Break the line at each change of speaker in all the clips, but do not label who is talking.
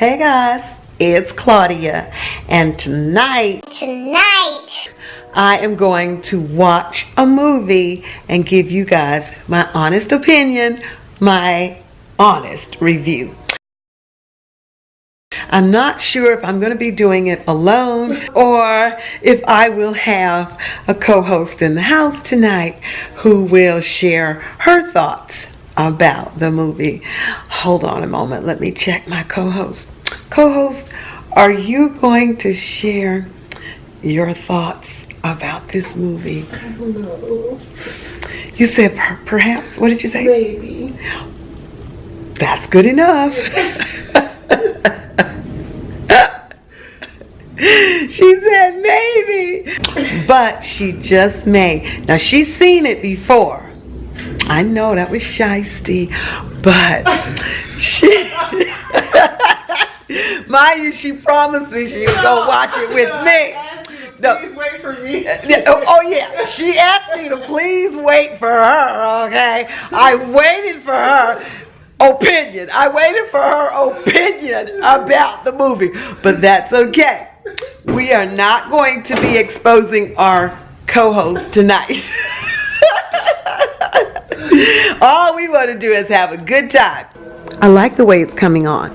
Hey guys, it's Claudia, and tonight I am going to watch a movie and give you guys my honest opinion, my honest review. I'm not sure if I'm going to be doing it alone or if I will have a co-host in the house tonight who will share her thoughts about the movie. Hold on a moment, let me check my co-host. Co-host, are you going to share your thoughts about this movie?
I don't know.
You said perhaps, what did you say?
Maybe.
That's good enough. She said maybe, but she just may. Now she's seen it before. I know that was shysty, but she, mind you, she promised me she would go watch it with me.
Please wait for me.
Oh yeah, she asked me to please wait for her. Okay, I waited for her opinion. I waited for her opinion about the movie, but that's okay. We are not going to be exposing our co-host tonight. All we want to do is have a good time. I like the way it's coming on.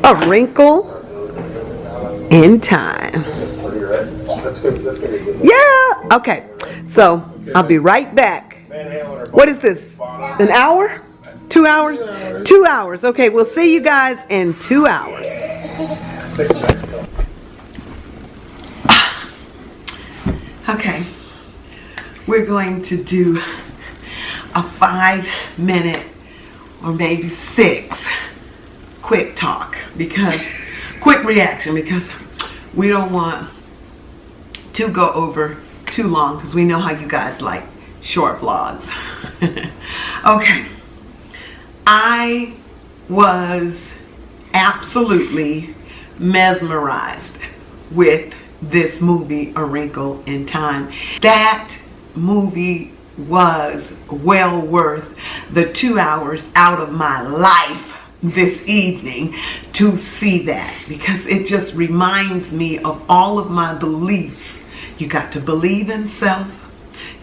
A Wrinkle in Time. Yeah, okay. So I'll be right back. What is this? An hour? 2 hours? 2 hours. Okay, we'll see you guys in 2 hours. Okay, we're going to do a 5-minute or maybe 6 quick talk, because quick reaction, because we don't want to go over too long, because we know how you guys like short vlogs. Okay, I was absolutely mesmerized with this movie, A Wrinkle in Time. That movie was well worth the 2 hours out of my life this evening to see that, because it just reminds me of all of my beliefs. You got to believe in self.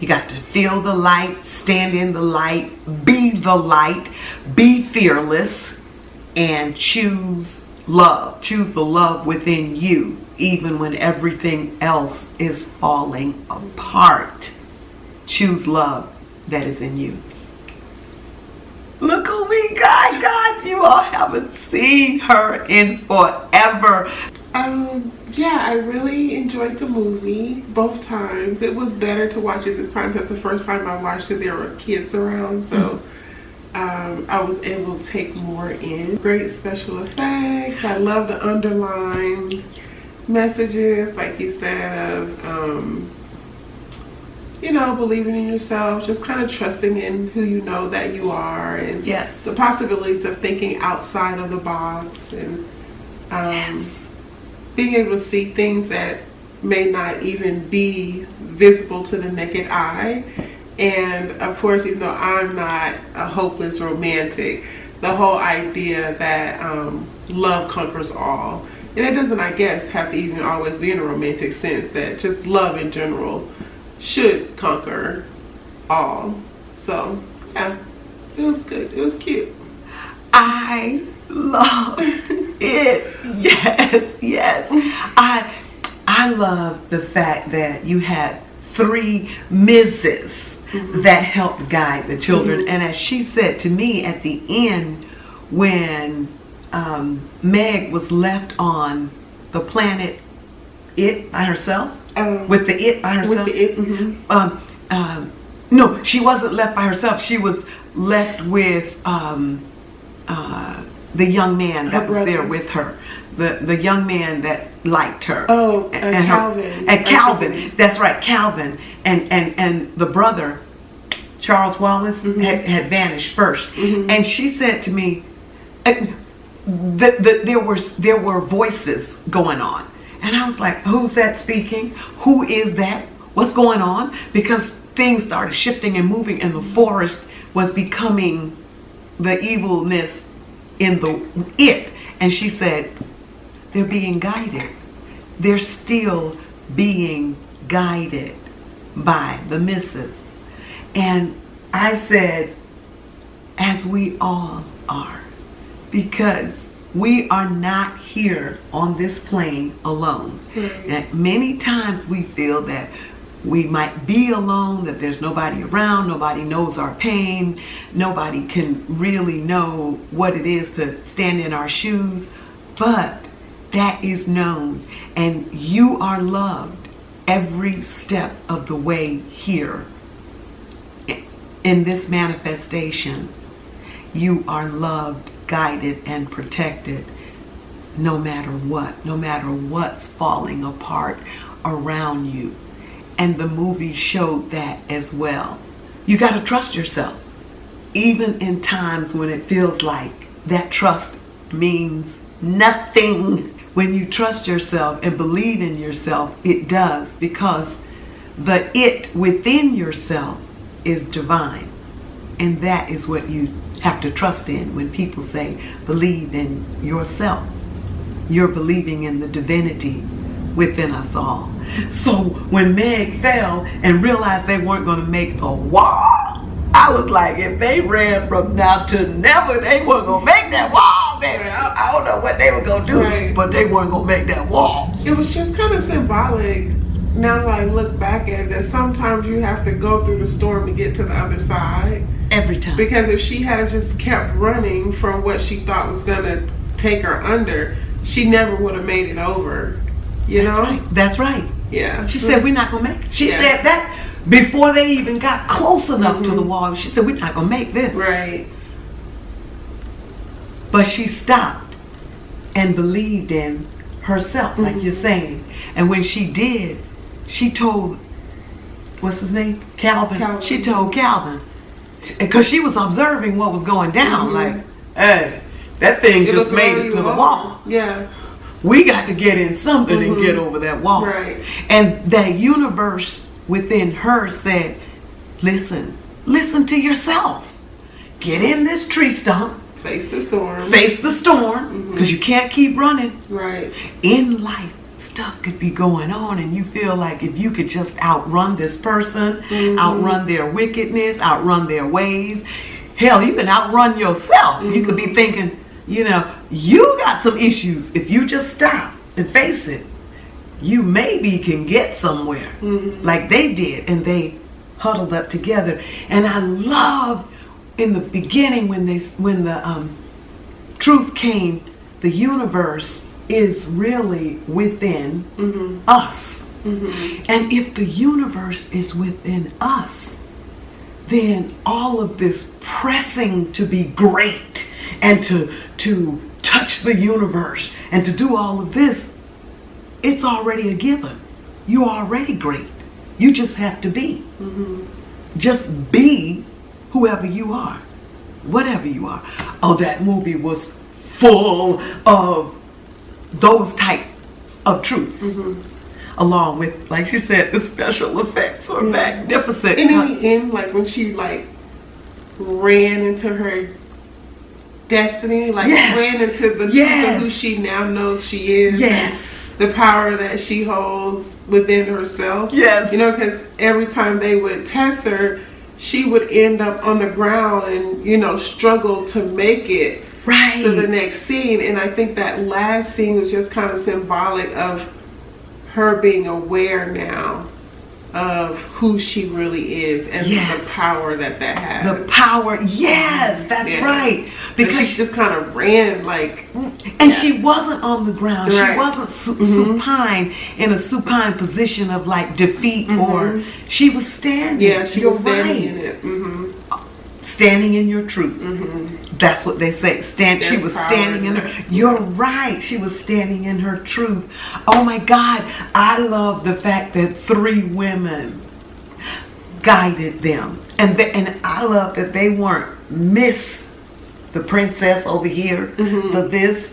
You got to feel the light, stand in the light, be the light, be fearless, and choose love. Choose the love within you, even when everything else is falling apart. Choose love that is in you. Look who we got, guys. You all haven't seen her in forever.
Yeah, I really enjoyed the movie both times. It was better to watch it this time because the first time I watched it, there were kids around, so I was able to take more in. Great special effects. I love the underlying messages, like you said, of you know, believing in yourself, just kind of trusting in who you know that you are, and
yes,
the possibilities of thinking outside of the box, and
yes,
being able to see things that may not even be visible to the naked eye. And of course, even though I'm not a hopeless romantic, the whole idea that love conquers all, and it doesn't, I guess, have to even always be in a romantic sense, that just love in general should conquer all. So yeah, it was good. It was cute.
I love it. Yes, yes. I love the fact that you had 3 Mrs. that helped guide the children. And as she said to me at the end, when Meg was left on the planet It by herself, with the It by herself.
With the It,
no, she wasn't left by herself. She was left with the young man that was there with her. The young man that liked her.
Oh, and Calvin.
And Calvin. That's right, Calvin. And the brother, Charles Wallace, had vanished first. And she said to me, there were voices going on. And I was like, who's that speaking? Who is that? What's going on? Because things started shifting and moving, and the forest was becoming, the evilness in the it. And she said, they're being guided. They're still being guided by the missus. And I said, as we all are, because we are not here on this plane alone. And many times we feel that we might be alone, that there's nobody around, nobody knows our pain, nobody can really know what it is to stand in our shoes, but that is known, and you are loved every step of the way here in this manifestation. You are loved, guided, and protected no matter what's falling apart around you. And the movie showed that as well. You got to trust yourself, even in times when it feels like that trust means nothing. When you trust yourself and believe in yourself, it does, because the it within yourself is divine. And that is what you have to trust in. When people say believe in yourself, you're believing in the divinity within us all. So when Meg fell and realized they weren't going to make the wall, I was like, if they ran from now to never, they weren't going to make that wall, baby. I don't know what they were going to do, but they weren't going to make that wall.
It was just kind of symbolic, now that I look back at it, that sometimes you have to go through the storm to get to the other side.
Every time.
Because if she had just kept running from what she thought was going to take her under, she never would have made it over. You know?
Right. That's right.
Yeah.
She said, we're not going to make it. She said that before they even got close enough to the wall. She said, we're not going to make this.
Right.
But she stopped and believed in herself, like you're saying. And when she did, she told, what's his name? Calvin. She told Calvin, because she was observing what was going down. Like, hey, that thing just made it to the wall.
Yeah.
We got to get in something and get over that wall.
Right.
And that universe within her said, listen to yourself. Get in this tree stump.
Face the storm.
Face the storm, because you can't keep running.
Right.
In life, stuff could be going on and you feel like if you could just outrun this person, outrun their wickedness, outrun their ways. Hell, you can outrun yourself. You could be thinking, you know, you got some issues. If you just stop and face it, you maybe can get somewhere like they did. And they huddled up together. And I loved in the beginning when the truth came, the universe is really within us. And if the universe is within us, then all of this pressing to be great and to touch the universe and to do all of this, it's already a given. You're already great. You just have to be. Just be whoever you are, whatever you are. Oh, that movie was full of those types of truths. Along with, like she said, the special effects were magnificent.
And in the end, like when she like ran into her destiny, like ran into the who she now knows she is.
Yes.
The power that she holds within herself.
Yes.
You know, because every time they would test her, she would end up on the ground and, you know, struggle to make it to the next scene. And I think that last scene was just kind of symbolic of her being aware now of who she really is and the power that has.
The power, that's right.
Because she just kind of ran like...
And she wasn't on the ground. She wasn't supine, in a supine position of like defeat or... She was standing.
Yeah, she was standing in it.
Standing in your truth. That's what they say. She was standing in her... You're right. She was standing in her truth. Oh my God. I love the fact that 3 women guided them. And I love that they weren't Miss the princess over here, the this.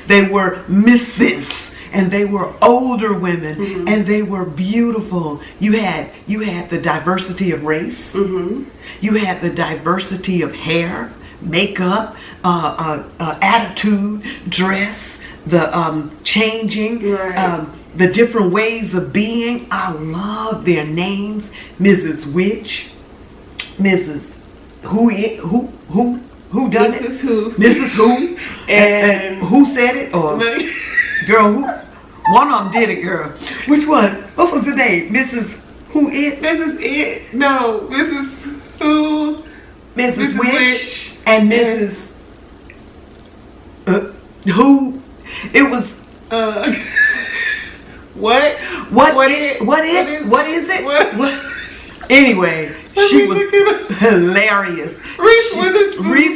They were Mrs. And they were older women, and they were beautiful. You had the diversity of race. You had the diversity of hair, makeup, attitude, dress, the changing,
Right.
the different ways of being. I love their names. Mrs. Witch, Mrs. Who done it?
Mrs. Who.
Mrs. Who. And who said it? Or girl, who? One of them did it, girl. Which one? What was the name? Mrs. Who it?
Mrs. It. No, Mrs. Who.
Mrs.
Mrs.
Witch and Mrs. Who? It was.
What?
What is it?
What?
Anyway, she was hilarious.
Reese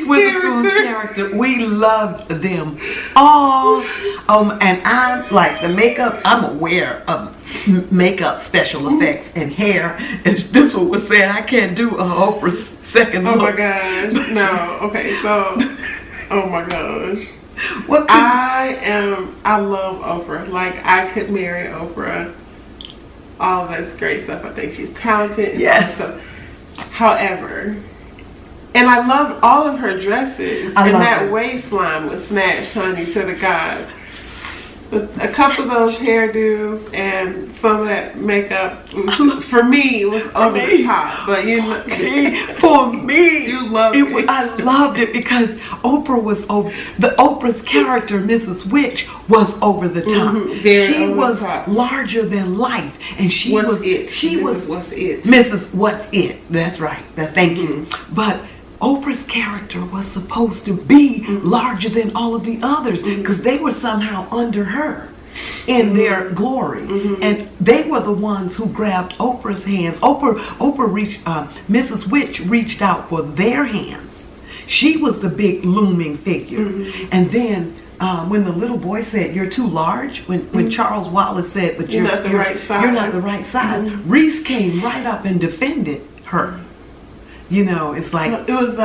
Witherspoon's
character. We loved them all. And I'm like the makeup. I'm aware of makeup, special effects, and hair. And this one was saying I can't do Oprah's second look.
Oh my gosh. No. Okay. So. Oh my gosh. I love Oprah. Like, I could marry Oprah. All that's great stuff. I think she's talented. And
yes.
All that stuff. However, and I loved all of her dresses. And that waistline was snatched, honey, to the gods. But a couple of those hairdos and some of that makeup, for me, it was over the top. But you know,
for me,
you loved it.
I loved it because Oprah was over. Oprah's character, Mrs. Witch, was over the top. She was larger than life, and she was
What's it?
Mrs. What's it? That's right. Thank you. But Oprah's character was supposed to be larger than all of the others because they were somehow under her in their glory. And they were the ones who grabbed Oprah's hands. Oprah reached, Mrs. Witch reached out for their hands. She was the big looming figure. And then when the little boy said, "You're too large," when Charles Wallace said, "But you're
not the right size.
You're not the right size," Reese came right up and defended her. You know, it's like
it was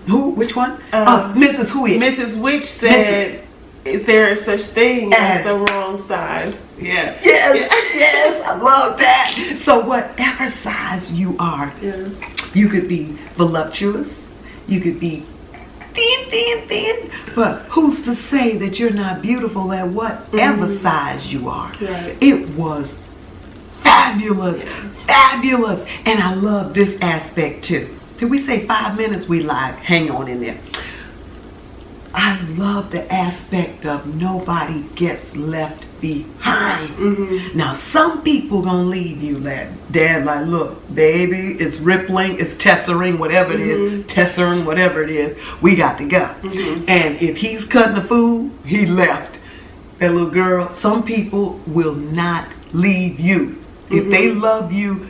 who? Which one? Mrs. Who?
Mrs. Witch said, "Is there such thing as the wrong size?" Yeah.
Yes, I love that. So whatever size you are, you could be voluptuous, you could be thin, but who's to say that you're not beautiful at whatever size you are?
Right.
It was fabulous. And I love this aspect too. Did we say 5 minutes? We lied. Hang on in there. I love the aspect of nobody gets left behind. Now, some people gonna leave you, Dad, like, look, baby, it's rippling, it's tessering, whatever it is, tessering, whatever it is, we got to go. And if he's cutting the food, he left. That little girl, some people will not leave you. If they love you,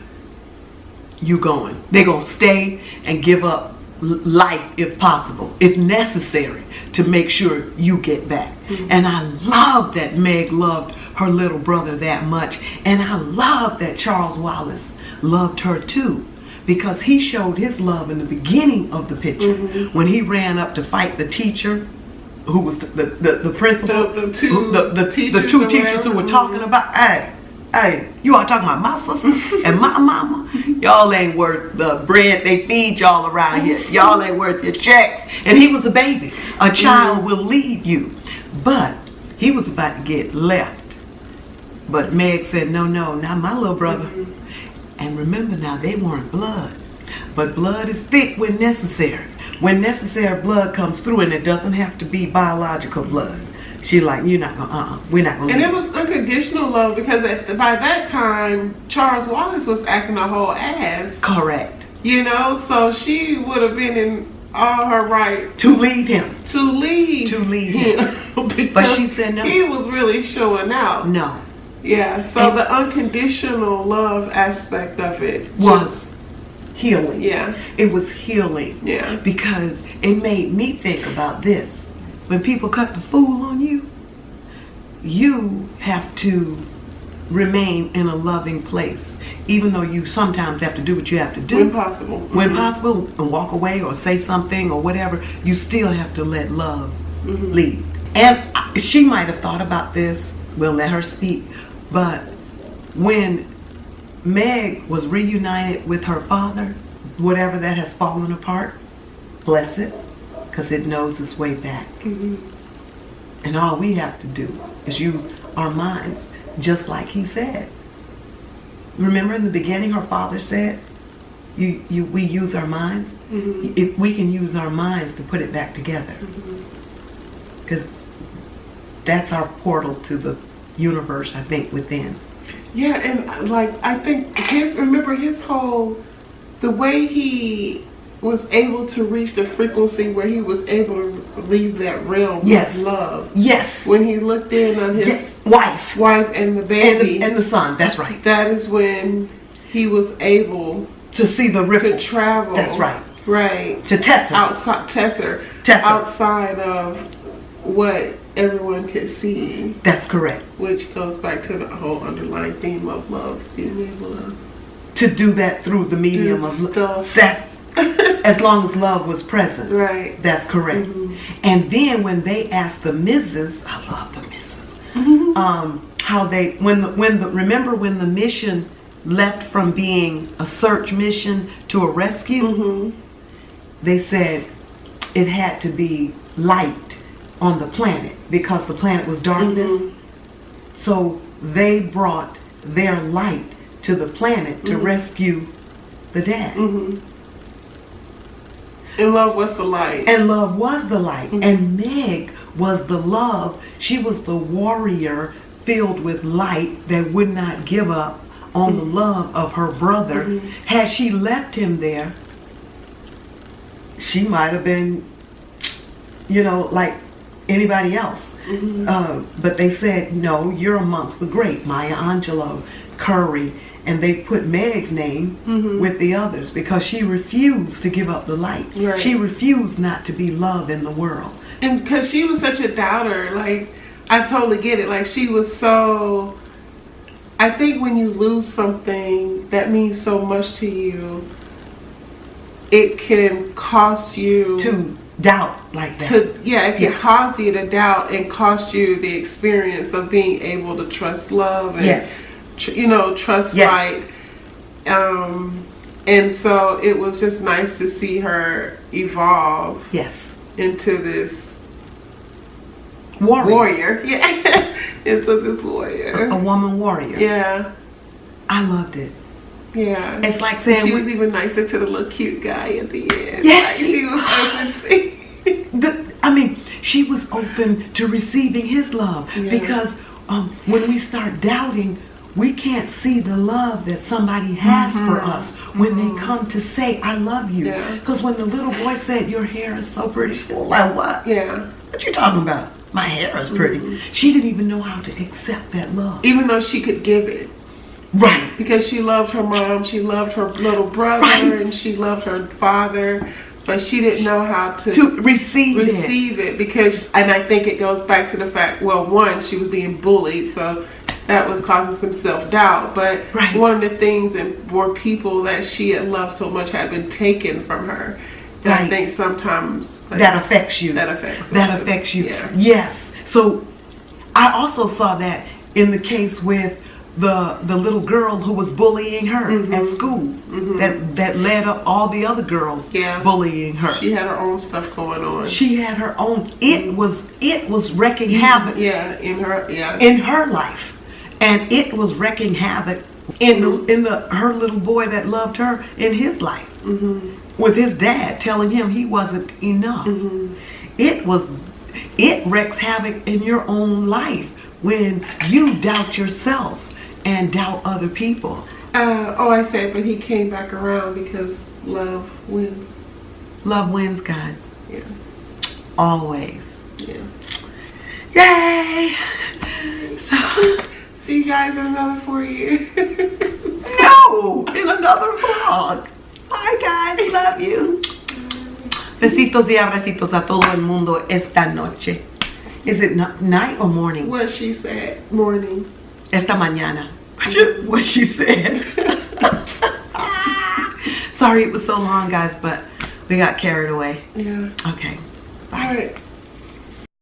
you going. They're going to stay and give up life if possible, if necessary, to make sure you get back. And I love that Meg loved her little brother that much. And I love that Charles Wallace loved her too, because he showed his love in the beginning of the picture when he ran up to fight the teacher who was the principal, the two teachers who were talking about, hey, you all talking about my sister and my mama? Y'all ain't worth the bread they feed y'all around here. Y'all ain't worth your checks. And he was a baby. A child will leave you. But he was about to get left. But Meg said, no, not my little brother. And remember now, they weren't blood. But blood is thick when necessary. When necessary, blood comes through, and it doesn't have to be biological blood. She like, you're not gonna, we're not gonna.
And it was unconditional love because by that time, Charles Wallace was acting a whole ass.
Correct.
You know, so she would have been in all her right
to leave him.
To leave him.
But she said no.
He was really showing out.
No.
Yeah. So the unconditional love aspect of it
was healing.
Yeah.
It was healing.
Yeah.
Because it made me think about this. When people cut the fool on you, you have to remain in a loving place, even though you sometimes have to do what you have to do.
When possible.
When possible, and walk away or say something or whatever, you still have to let love lead. And she might have thought about this, we'll let her speak, but when Meg was reunited with her father, whatever that has fallen apart, bless it, because it knows its way back.
Mm-hmm.
And all we have to do is use our minds, just like he said. Remember in the beginning, her father said, we use our minds.
Mm-hmm.
If we can use our minds to put it back together, because that's our portal to the universe, I think, within.
Yeah, and like I think his whole, the way he was able to reach the frequency where he was able to leave that realm
Yes.
of love.
Yes.
When he looked in on his
wife
and the baby
and the son. That's right.
That is when he was able
To see the ripples.
to travel.
That's right.
Right.
To test her.
Outside of what everyone could see.
That's correct.
Which goes back to the whole underlying theme of love, being able
to do that through the medium of
stuff.
That's as long as love was present.
Right.
That's correct.
Mm-hmm.
And then when they asked the Mrs., I love the Mrs. How they remember when the mission left from being a search mission to a rescue?
Mm-hmm.
They said it had to be light on the planet because the planet was darkness.
Mm-hmm.
So they brought their light to the planet to rescue the dad.
Mm-hmm. And love was the light.
And love was the light. And Meg was the love. She was the warrior filled with light that would not give up on the love of her brother. Had she left him there, she might have been, like anybody else. But they said, no, you're amongst the great. Maya Angelou, Curry. And they put Meg's name with the others because she refused to give up the light.
Right.
She refused not to be love in the world.
And because she was such a doubter, like, I totally get it. Like, she was so... I think when you lose something that means so much to you, it can cost you...
To doubt like that.
It can cause you to doubt and cost you the experience of being able to trust love and... trust light. And so it was just nice to see her evolve into this warrior. Yeah. Into this warrior.
A woman warrior.
Yeah.
I loved it.
Yeah.
It's like saying...
She was even nicer to the little cute guy at the end.
Yes,
she was open
she was open to receiving his love.
Yeah.
Because when we start doubting, we can't see the love that somebody has for us when they come to say, I love you. Because when the little boy said, your hair is so pretty, she was like, what?
Yeah.
What you talking about? My hair is pretty. She didn't even know how to accept that love.
Even though she could give it.
Right.
Because she loved her mom, she loved her little brother, and she loved her father. But she didn't know how to
receive
it because, and I think it goes back to the fact, well, one, she was being bullied, so that was causing some self-doubt. But one of the things were people that she had loved so much had been taken from her. And I think sometimes
that affects you.
That affects
you.
Yeah.
Yes. So I also saw that in the case with the little girl who was bullying her at school. That led up all the other girls bullying her.
She had her own stuff going on.
She had her own. It was wreaking havoc.
In
her life, and it was wreaking havoc in her little boy that loved her in his life. With his dad telling him he wasn't enough. It wreaks havoc in your own life when you doubt yourself and doubt other people.
I said, but he came back around because love wins.
Love wins, guys.
Yeah.
Always.
Yeah.
Yay! So,
see you guys in another 4 years.
No! In another vlog. Bye, guys. Love you. Besitos y abracitos a todo el mundo esta noche. Is it night or morning?
What she said. Morning.
Esta mañana. What she said. Sorry it was so long, guys, but we got carried away.
Yeah.
Okay. Bye.
All right.